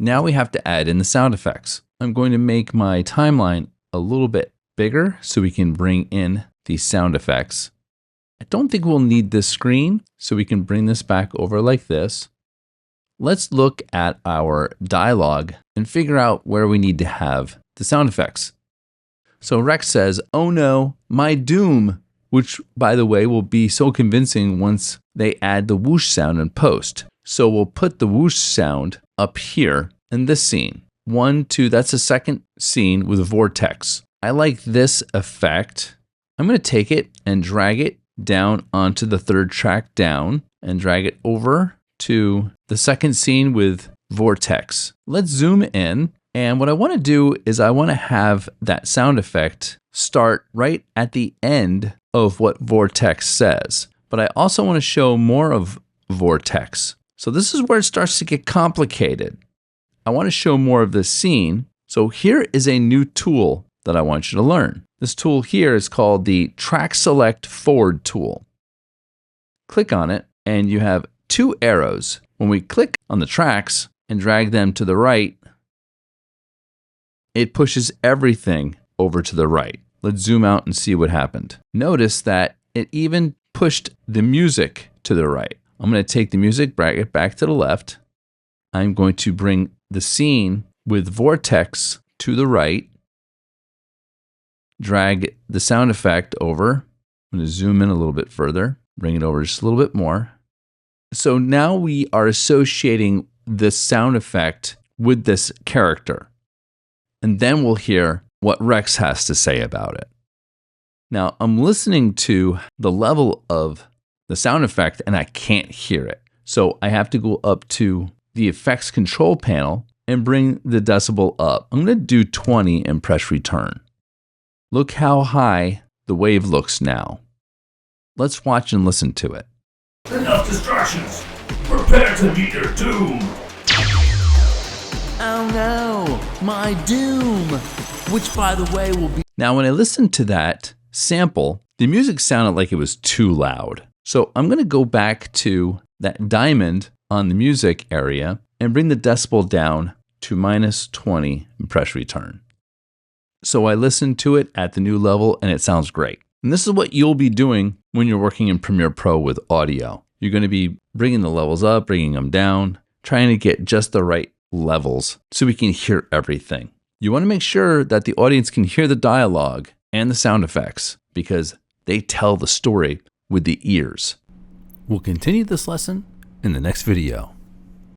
Now we have to add in the sound effects. I'm going to make my timeline a little bit bigger so we can bring in the sound effects. I don't think we'll need this screen, so we can bring this back over like this. Let's look at our dialogue and figure out where we need to have the sound effects. So Rex says, "Oh no, my doom," which by the way will be so convincing once they add the whoosh sound in post. So we'll put the whoosh sound up here in this scene. 1, 2, that's the second scene with a vortex. I like this effect. I'm going to take it and drag it down onto the third track down and drag it over to the second scene with vortex. Let's zoom in. And what I want to do is I want to have that sound effect start right at the end of what vortex says. But I also want to show more of vortex. So this is where it starts to get complicated. I want to show more of this scene. So here is a new tool that I want you to learn. This tool here is called the Track Select Forward tool. Click on it and you have 2 arrows. When we click on the tracks and drag them to the right, it pushes everything over to the right. Let's zoom out and see what happened. Notice that it even pushed the music to the right. I'm going to take the music, drag it back to the left. I'm going to bring the scene with vortex to the right. Drag the sound effect over. I'm going to zoom in a little bit further, bring it over just a little bit more. So now we are associating this sound effect with this character. And then we'll hear what Rex has to say about it. Now I'm listening to the level of the sound effect and I can't hear it. So I have to go up to the effects control panel and bring the decibel up. I'm going to do 20 and press return. Look how high the wave looks now. Let's watch and listen to it. Enough distractions. Prepare to meet your doom. Oh no, my doom, which by the way will be... Now when I listened to that sample, the music sounded like it was too loud. So I'm going to go back to that diamond on the music area and bring the decibel down to -20 and press return. So I listened to it at the new level and it sounds great. And this is what you'll be doing when you're working in Premiere Pro with audio. You're going to be bringing the levels up, bringing them down, trying to get just the right levels so we can hear everything. You want to make sure that the audience can hear the dialogue and the sound effects because they tell the story with the ears. We'll continue this lesson in the next video.